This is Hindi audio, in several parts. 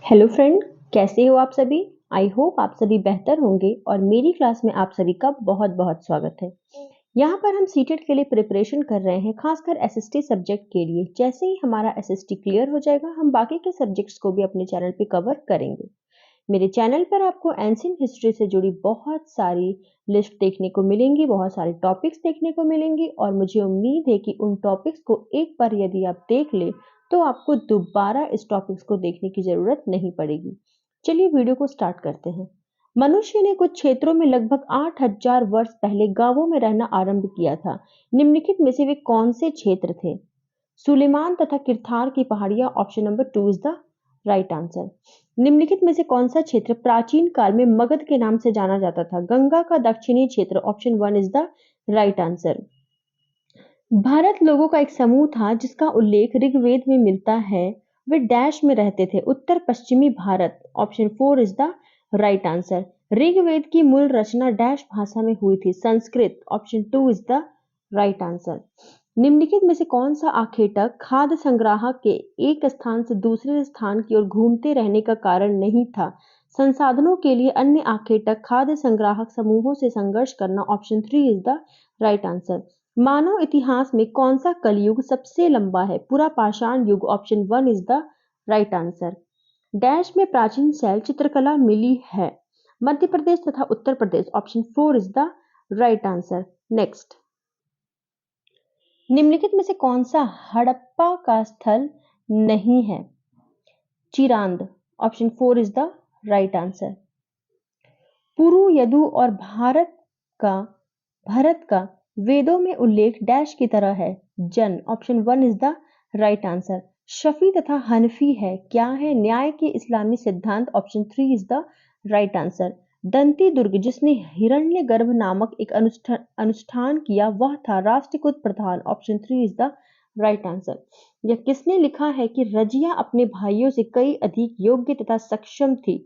हेलो फ्रेंड, कैसे हो आप सभी। आई होप आप सभी बेहतर होंगे और मेरी क्लास में आप सभी का बहुत बहुत स्वागत है। यहाँ पर हम सीटेट के लिए प्रिपरेशन कर रहे हैं, खासकर एसएसटी सब्जेक्ट के लिए। जैसे ही हमारा एसएसटी क्लियर हो जाएगा, हम बाकी के सब्जेक्ट्स को भी अपने चैनल पे कवर करेंगे। मेरे चैनल पर आपको एंशिएंट हिस्ट्री से जुड़ी बहुत सारी लिस्ट देखने को मिलेंगी, बहुत सारे टॉपिक्स देखने को मिलेंगी और मुझे उम्मीद है कि उन टॉपिक्स को एक बार यदि आप देख ले तो आपको दोबारा इस टॉपिक्स को देखने की जरूरत नहीं पड़ेगी। चलिए वीडियो को स्टार्ट करते हैं। मनुष्य ने कुछ क्षेत्रों में लगभग 8000 वर्ष पहले गांवों में रहना आरंभ किया था। निम्नलिखित में से वे कौन से क्षेत्र थे? सुलेमान तथा किरथार की पहाड़ियां, option number 2 is the right answer. निम्नलिखित में से कौन सा क्षेत्र प्राचीन काल में मगध के नाम से जाना जाता था? गंगा का दक्षिणी क्षेत्र, option 1 is the right answer. Bharat लोगों का एक समूह था जिसका उल्लेख ऋग्वेद में मिलता है। वे डैश में रहते थे? उत्तर पश्चिमी Bharat, option 4 is the right answer. Rigveda की मूल रचना डैश भाषा में हुई थी? Sanskrit, option 2 is the right answer. निम्नलिखित में से कौन सा आखेटक खाद्य संग्राहक के एक स्थान से दूसरे स्थान की ओर घूमते रहने का कारण नहीं था? संसाधनों के लिए अन्य आखेटक खाद्य संग्राहक समूहों से संघर्ष करना, option 3 is the right answer. मानव इतिहास में कौन सा कलयुग सबसे लंबा है? पूरा पाषाण युग, option 1 is the right answer. Dash में प्राचीन शैल चित्रकला मिली है? मध्य प्रदेश तथा Uttar Pradesh, option 4 is the right answer. Next, निम्नलिखित में से कौन सा हड़प्पा का स्थल नहीं है? Chirand, option 4 is the right answer. Puru, Yadu और भरत का वेदों में उल्लेख डैश की तरह है? जन, option 1 is the right answer. Shafi तथा हनफी है क्या है? न्याय के इस्लामी सिद्धांत, option 3 is the right answer. Danti Durg जिसने हिरण्यगर्भ नामक एक अनुष्ठान किया वह था राष्ट्रकूट प्रधान, option 3 is the right answer. यह किसने लिखा है कि रजिया अपने भाइयों से कई अधिक योग्य तथा सक्षम थी?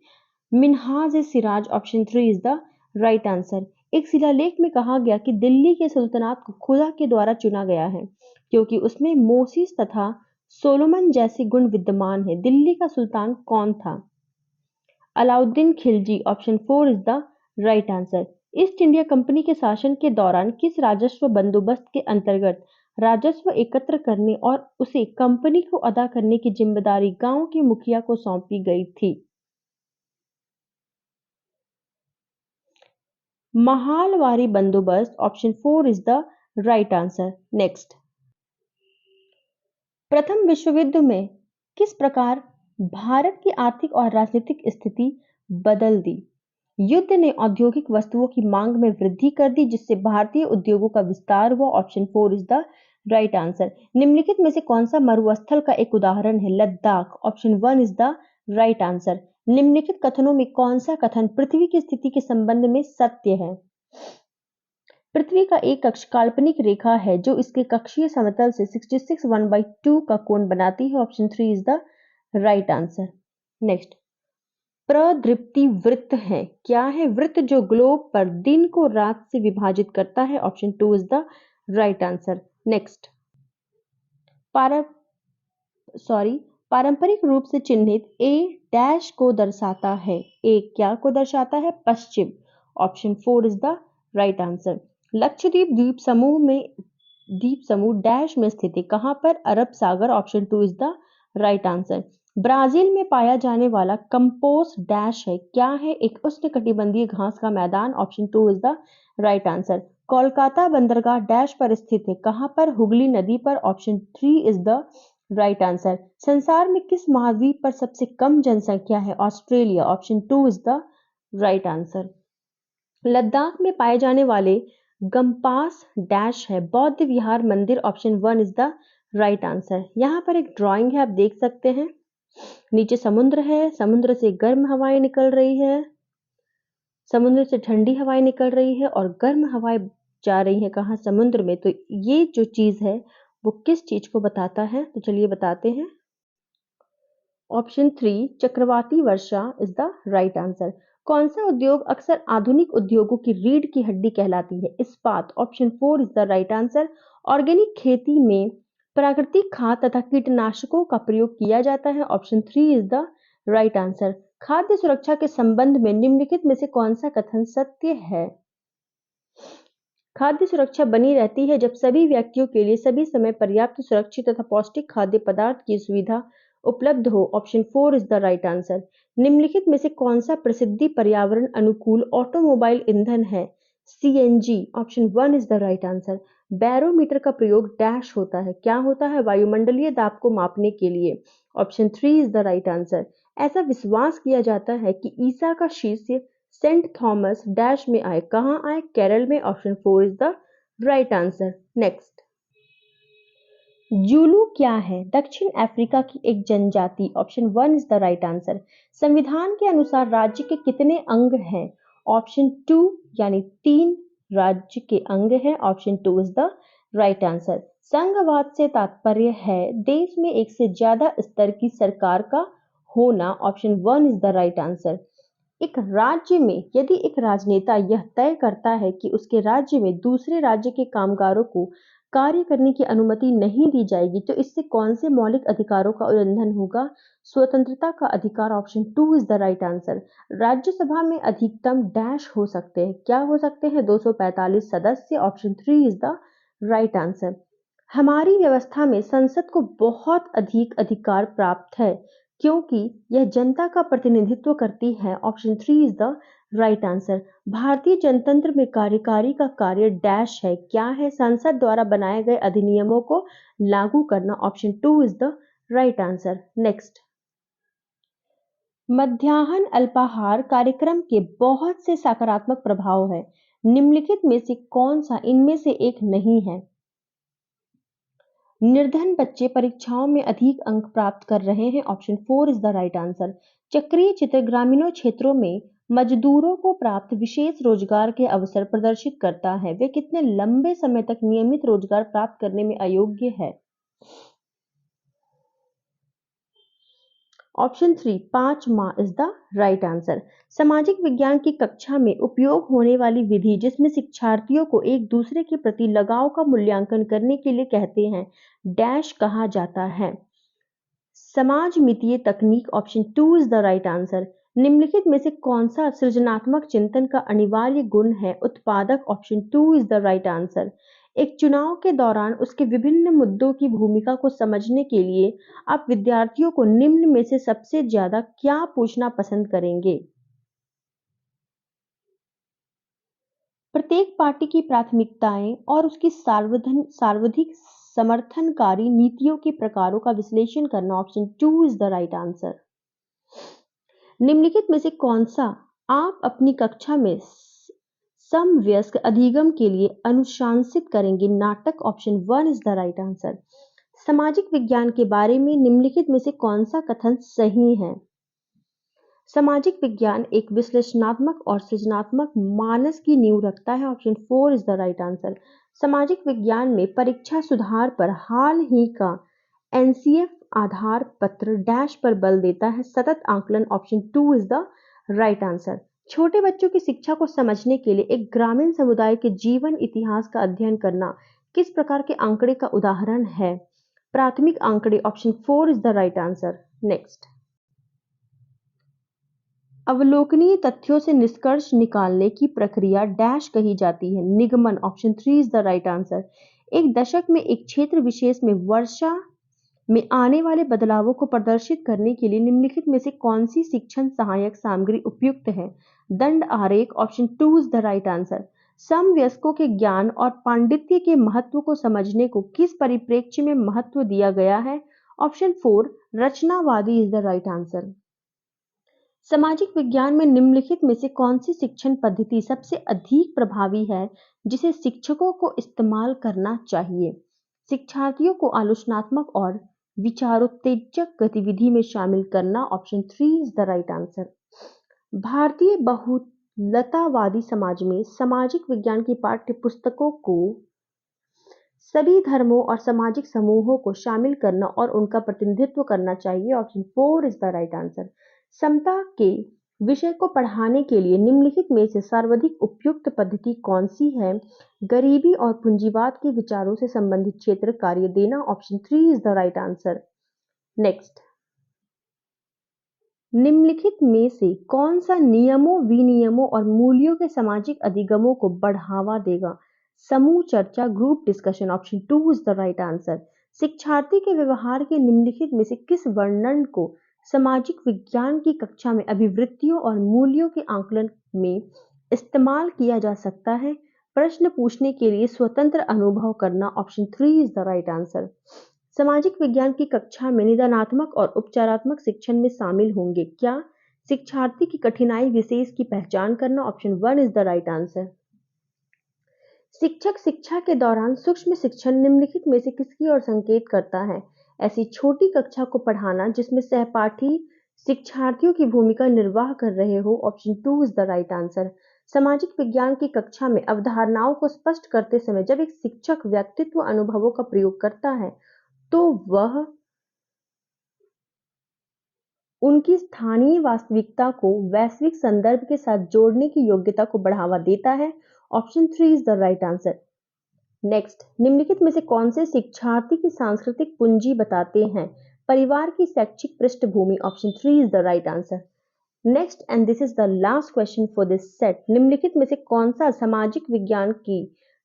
Minhaj e Siraj, option 3 is the right answer. एक शिलालेख में कहा गया कि दिल्ली के सुल्तानात को खुदा के द्वारा चुना गया है क्योंकि उसमें मोसिस तथा सोलोमन जैसे गुण विद्यमान है। दिल्ली का सुल्तान कौन था? Alauddin Khilji, option 4 is the right answer. East India company के शासन के दौरान किस राजस्व बंदोबस्त के अंतर्गत राजस्व एकत्र करने और उसे कंपनी को अदा करने की जिम्मेदारी गांव के मुखिया को सौंपी गई थी? महालवारी बंदोबस्त, option 4 is the right answer. Next, प्रथम विश्व युद्ध में किस प्रकार भारत की आर्थिक और राजनीतिक स्थिति बदल दी? युद्ध ने औद्योगिक वस्तुओं की मांग में वृद्धि कर दी जिससे भारतीय उद्योगों का विस्तार हुआ, option 4 is the right answer. निम्नलिखित में से कौन सा मरुस्थल का एक उदाहरण है? Ladakh, option 1 is the right answer. निम्नलिखित कथनों में कौन सा कथन पृथ्वी की स्थिति के संबंध में सत्य है? पृथ्वी का एक अक्ष काल्पनिक रेखा है जो इसके कक्षीय समतल से 66 1/2 का कोण बनाती है, option 3 is the right answer. Next, प्रदीप्ति वृत्त है क्या है? वृत्त जो ग्लोब पर दिन को रात से विभाजित करता है, option 2 is the right answer. Next, पार सॉरी पारंपरिक रूप से चिन्हित ए डैश को दर्शाता है? ए क्या को दर्शाता है? पश्चिम, option 4 is the right answer. Lakshadweep द्वीप समूह डैश में स्थित है? कहां पर? अरब सागर, option 2 is the right answer. Brazil में पाया जाने वाला कंपोस्ट डैश है क्या है? एक उष्णकटिबंधीय घास का मैदान, option 2 is the right answer. Kolkata बंदरगाह डैश पर स्थित है? कहां पर? हुगली नदी पर, option 3 is the right answer. संसार में किस महाद्वीप पर सबसे कम जनसंख्या है? Australia, option 2 is the right answer. Ladakh में पाए जाने वाले गंपास डैश है? बौद्ध विहार मंदिर, option 1 is the right answer. यहाँ पर एक ड्राइंग है, आप देख सकते हैं। नीचे समुद्र है, समुद्र से गर्म हवाएं निकल रही है, समुद्र से ठंडी हवाएं निकल रही है और गर्म हवाएं जा रही है कहाँ? समुद्र में। तो ये जो चीज है वो किस चीज को बताता है? तो चलिए बताते हैं। ऑप्शन 3 चक्रवाती वर्षा इज द राइट आंसर। कौन सा उद्योग अक्सर आधुनिक उद्योगों की रीढ़ की हड्डी कहलाती है? इस्पात, option 4 is the right answer. Organic खेती में प्राकृतिक खाद तथा कीटनाशकों का प्रयोग किया जाता है, option 3 is the right answer. खाद्य सुरक्षा के संबंध में निम्नलिखित में से कौन सा कथन सत्य है? खाद्य सुरक्षा बनी रहती है जब सभी व्यक्तियों के लिए सभी समय पर्याप्त सुरक्षित तथा पौष्टिक खाद्य पदार्थ की सुविधा उपलब्ध हो। Option 4 is the right answer. निम्नलिखित में से कौन सा प्रसिद्धि पर्यावरण अनुकूल ऑटोमोबाइल ईंधन है? CNG. Option 1 is the right answer. Barometer का प्रयोग डैश होता है, क्या होता है? वायुमंडलीय दाब को मापने के लिए। Option 3 is the right answer. ऐसा विश्वास किया जाता है कि ईसा का शिष्य सेंट थॉमस डैश में आए, कहाँ आए? केरल में। Option 4 is the right answer. Next, Zulu क्या है? दक्षिण अफ्रीका की एक जनजाति। Option 1 is the right answer. संविधान के अनुसार राज्य के कितने अंग हैं? ऑप्शन 2 यानी 3 राज्य के अंग हैं। Option 2 is the right answer. संघवाद से तात्पर्य है देश में एक से ज्यादा स्तर की सरकार का होना। Option 1 is the right answer. एक राज्य में यदि एक राजनेता यह तय करता है कि उसके राज्य में दूसरे राज्य के कामगारों को कार्य करने की अनुमति नहीं दी जाएगी, तो इससे कौन से मौलिक अधिकारों का उल्लंघन होगा? स्वतंत्रता का अधिकार। Option 2 is the right answer. Rajya Sabha में अधिकतम डैश हो सकते हैं, क्या हो सकते हैं? 245 सदस्य। Option 3 is the right answer. हमारी व्यवस्था में संसद को बहुत अधिक अधिकार प्राप्त है क्योंकि यह जनता का प्रतिनिधित्व करती है। Option 3 is the right answer. भारतीय जनतंत्र में कार्यकारी का कार्य डैश है, क्या है? संसद द्वारा बनाए गए अधिनियमों को लागू करना। Option 2 is the right answer. Next, मध्याह्न अल्पाहार कार्यक्रम के बहुत से सकारात्मक प्रभाव है, निम्नलिखित में से कौन सा इनमें से एक नहीं है? निर्धन बच्चे परीक्षाओं में अधिक अंक प्राप्त कर रहे हैं। Option 4 is the right answer. चक्रीय चित्र ग्रामीणों क्षेत्रों में मजदूरों को प्राप्त विशेष रोजगार के अवसर प्रदर्शित करता है। वे कितने लंबे समय तक नियमित रोजगार प्राप्त करने में अयोग्य है? ऑप्शन 3 5 माह इज द राइट आंसर। सामाजिक विज्ञान की कक्षा में उपयोग होने वाली विधि जिसमें शिक्षार्थियों को एक दूसरे के प्रति लगाव का मूल्यांकन करने के लिए कहते हैं, डैश कहा जाता है? समाज मितीय तकनीक। Option 2 is the right answer. निम्नलिखित में से कौन सा सृजनात्मक चिंतन का अनिवार्य गुण है? उत्पादक। Option 2 is the right answer. एक चुनाव के दौरान उसके विभिन्न मुद्दों की भूमिका को समझने के लिए आप विद्यार्थियों को निम्न में से सबसे ज्यादा क्या पूछना पसंद करेंगे? प्रत्येक पार्टी की प्राथमिकताएं और उसकी सर्वाधिक समर्थनकारी नीतियों के प्रकारों का विश्लेषण करना। Option 2 is the right answer. निम्नलिखित में से कौन सा आप अपनी कक्षा में समवयस्क अधिगम के लिए अनुशंसित करेंगे? नाटक। Option 1 is the right answer. सामाजिक विज्ञान के बारे में निम्नलिखित में से कौन सा कथन सही है? सामाजिक विज्ञान एक विश्लेषणात्मक और सृजनात्मक मानस की नींव रखता है। Option 4 is the right answer. सामाजिक विज्ञान में परीक्षा सुधार पर हाल ही का एनसीएफ आधार पत्र डैश पर बल देता है, सतत आकलन। Option 2 is the right answer. छोटे बच्चों की शिक्षा को समझने के लिए एक ग्रामीण समुदाय के जीवन इतिहास का अध्ययन करना किस प्रकार के आंकड़े का उदाहरण है? प्राथमिक आंकड़े। Option 4 is the right answer. Next, अवलोकनीय तथ्यों से निष्कर्ष निकालने की प्रक्रिया डैश कही जाती है? निगमन। Option 3 is the right answer. एक दशक में एक क्षेत्र विशेष में वर्षा में आने वाले बदलावों को प्रदर्शित करने के लिए निम्नलिखित में से कौन सी शिक्षण सहायक सामग्री उपयुक्त है? दंड आरेख। Option 2 is the right answer. समवयस्कों के ज्ञान और पांडित्य के महत्व को समझने को किस परिप्रेक्ष्य में महत्व दिया गया है? ऑप्शन 4 रचनावादी इज द राइट आंसर। सामाजिक विज्ञान में निम्नलिखित में से कौन सी शिक्षण पद्धति सबसे अधिक प्रभावी है जिसे शिक्षकों को इस्तेमाल करना चाहिए? शिक्षार्थियों को आलोचनात्मक और विचारोत्तेजक गतिविधि में शामिल करना। Option 3 is the right answer. भारतीय बहुलतावादी समाज में सामाजिक विज्ञान की पाठ्य पुस्तकों को सभी धर्मों और सामाजिक समूहों को शामिल करना और उनका प्रतिनिधित्व करना चाहिए। Option 4 is the right answer. समता के विषय को पढ़ाने के लिए निम्नलिखित में से सर्वाधिक उपयुक्त पद्धति कौन सी है? गरीबी और पूंजीवाद के विचारों से संबंधित क्षेत्र कार्य देना। Option 3 is the right answer. Next, निम्नलिखित में से कौन सा नियमों, विनियमों और मूल्यों के सामाजिक अधिगमों को बढ़ावा देगा? समूह चर्चा, group discussion. Option 2 is the right answer. शिक्षार्थी के व्यवहार के निम्नलिखित में से किस वर्णन को सामाजिक विज्ञान की कक्षा में अभिवृत्तियों और मूल्यों के आकलन में इस्तेमाल किया जा सकता है? प्रश्न पूछने के लिए स्वतंत्र अनुभव करना। Option 3 is the right answer. सामाजिक विज्ञान की कक्षा में निदानात्मक और उपचारात्मक शिक्षण में शामिल होंगे क्या? शिक्षार्थी की कठिनाई विशेष की पहचान करना। Option 1 is the right answer. शिक्षक शिक्षा के दौरान सूक्ष्म शिक्षण निम्नलिखित में से किसकी ओर संकेत करता है? ऐसी छोटी कक्षा को पढ़ाना जिसमें सहपाठी शिक्षार्थियों की भूमिका निर्वाह कर रहे हो। Option 2 is the right answer. सामाजिक विज्ञान की कक्षा में अवधारणाओं को स्पष्ट करते समय जब एक शिक्षक व्यक्तित्व अनुभवों का प्रयोग करता है तो वह उनकी स्थानीय वास्तविकता को वैश्विक संदर्भ के साथ जोड़ने की योग्यता को बढ़ावा देता है। Option 3 is the right answer. Next, निम्नलिखित में से कौन से शिक्षार्थी की सांस्कृतिक पूंजी बताते हैं? परिवार की शैक्षिक पृष्ठभूमि। Option 3 is the right answer. Next and this is the last question for this set. निम्नलिखित में से कौन सा सामाजिक विज्ञान की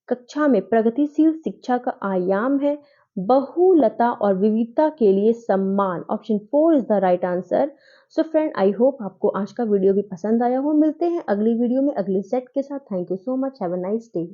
कक्षा में प्रगतिशील शिक्षा का आयाम है? बहुलता और विविधता के लिए सम्मान। Option 4 is the right answer. So friend, I hope आपको आज का वीडियो भी पसंद आया हो। मिलते हैं अगली वीडियो में अगले सेट के साथ। Thank you so much. Have a nice day.